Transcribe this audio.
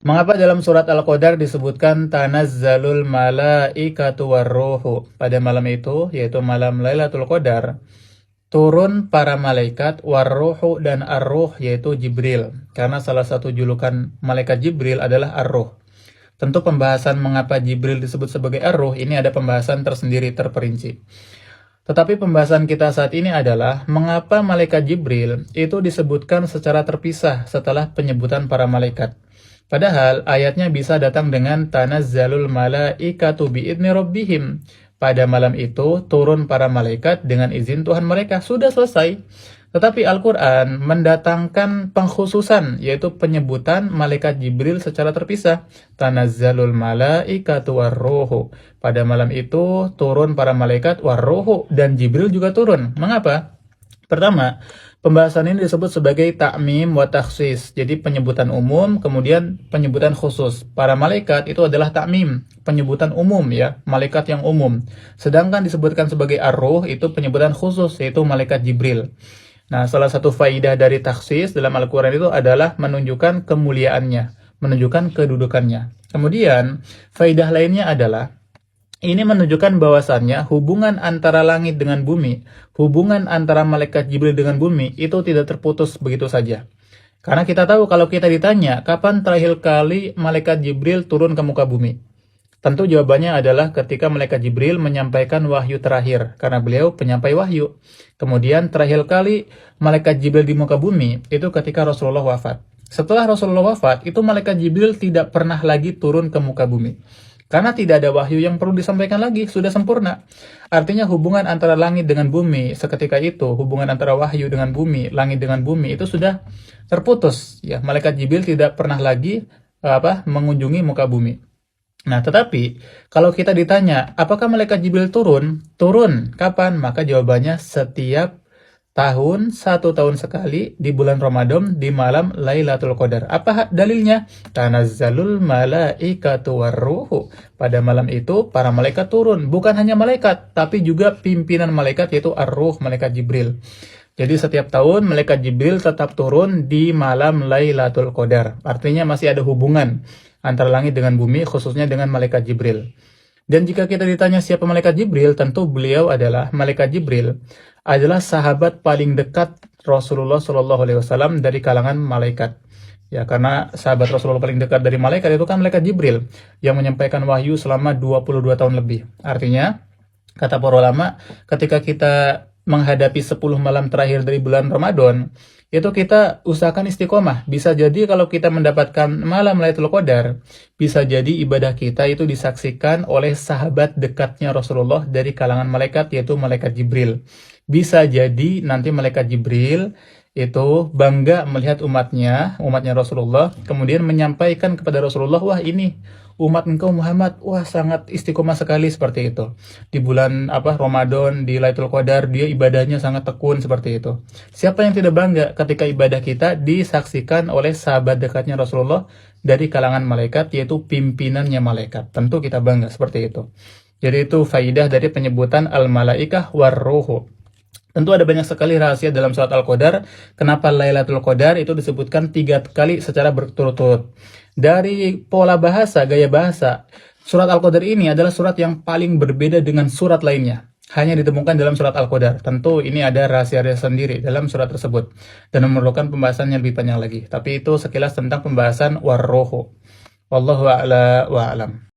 Mengapa dalam surat Al-Qadar disebutkan tanazzalul malaikatu warruhu? Pada malam itu, yaitu malam Lailatul Qadar, turun para malaikat warruhu dan ar-ruh, yaitu Jibril. Karena salah satu julukan malaikat Jibril adalah ar-ruh. Tentu pembahasan mengapa Jibril disebut sebagai ar-ruh ini ada pembahasan tersendiri terperinci. Tetapi pembahasan kita saat ini adalah mengapa malaikat Jibril itu disebutkan secara terpisah setelah penyebutan para malaikat. Padahal ayatnya bisa datang dengan tanazzalul malaikatu biidni rabbihim. Pada malam itu turun para malaikat dengan izin Tuhan mereka. Sudah selesai. Tetapi Al-Quran mendatangkan pengkhususan, yaitu penyebutan malaikat Jibril secara terpisah. Tanazzalul malaikatu warruhu. Pada malam itu turun para malaikat warruhu, dan Jibril juga turun. Mengapa? Pertama, pembahasan ini disebut sebagai ta'mim wa takhsis. Jadi penyebutan umum, kemudian penyebutan khusus. Para malaikat itu adalah ta'mim, penyebutan umum ya, malaikat yang umum. Sedangkan disebutkan sebagai ar-ruh itu penyebutan khusus, yaitu malaikat Jibril. Nah, salah satu faidah dari takhsis dalam Al-Quran itu adalah menunjukkan kemuliaannya, menunjukkan kedudukannya. Kemudian, faidah lainnya adalah ini menunjukkan bahwasannya hubungan antara langit dengan bumi, hubungan antara malaikat Jibril dengan bumi itu tidak terputus begitu saja. Karena kita tahu kalau kita ditanya, kapan terakhir kali malaikat Jibril turun ke muka bumi? Tentu jawabannya adalah ketika malaikat Jibril menyampaikan wahyu terakhir, karena beliau penyampai wahyu. Kemudian terakhir kali malaikat Jibril di muka bumi itu ketika Rasulullah wafat. Setelah Rasulullah wafat, itu malaikat Jibril tidak pernah lagi turun ke muka bumi. Karena tidak ada wahyu yang perlu disampaikan lagi, sudah sempurna. Artinya hubungan antara langit dengan bumi seketika itu, hubungan antara wahyu dengan bumi, langit dengan bumi itu sudah terputus. Ya, malaikat Jibril tidak pernah lagi mengunjungi muka bumi. Nah, tetapi kalau kita ditanya, apakah malaikat Jibril turun? Turun. Kapan? Maka jawabannya setiap tahun, 1 tahun sekali di bulan Ramadan di malam Lailatul Qadar. Apa dalilnya? Tanazzalul malaikatu warruhu. Pada malam itu para malaikat turun. Bukan hanya malaikat, tapi juga pimpinan malaikat yaitu ar-ruh, malaikat Jibril. Jadi setiap tahun malaikat Jibril tetap turun di malam Lailatul Qadar. Artinya masih ada hubungan antara langit dengan bumi, khususnya dengan malaikat Jibril. Dan jika kita ditanya siapa malaikat Jibril, tentu beliau adalah malaikat Jibril adalah sahabat paling dekat Rasulullah SAW dari kalangan malaikat. Ya, karena sahabat Rasulullah paling dekat dari malaikat itu kan malaikat Jibril yang menyampaikan wahyu selama 22 tahun lebih. Artinya, kata para ulama, ketika kita menghadapi 10 malam terakhir dari bulan Ramadan, itu kita usahakan istiqomah. Bisa jadi kalau kita mendapatkan malam Lailatul Qadar, bisa jadi ibadah kita itu disaksikan oleh sahabat dekatnya Rasulullah dari kalangan malaikat, yaitu malaikat Jibril. Bisa jadi nanti malaikat Jibril itu bangga melihat umatnya Rasulullah, kemudian menyampaikan kepada Rasulullah, wah ini umat engkau Muhammad, wah sangat istiqomah sekali seperti itu. Di bulan Ramadan, di Lailatul Qadar, dia ibadahnya sangat tekun seperti itu. Siapa yang tidak bangga ketika ibadah kita disaksikan oleh sahabat dekatnya Rasulullah dari kalangan malaikat, yaitu pimpinannya malaikat. Tentu kita bangga seperti itu. Jadi itu faidah dari penyebutan al-malaikah war-ruhu. Tentu ada banyak sekali rahasia dalam surat Al-Qadar. Kenapa Lailatul Qadar itu disebutkan 3 kali secara berturut-turut. Dari pola bahasa, gaya bahasa, surat Al-Qadar ini adalah surat yang paling berbeda dengan surat lainnya. Hanya ditemukan dalam surat Al-Qadar. Tentu ini ada rahasia-rahasia sendiri dalam surat tersebut. Dan memerlukan pembahasan yang lebih panjang lagi. Tapi itu sekilas tentang pembahasan war-ruhu. Wallahu a'la wa a'lam.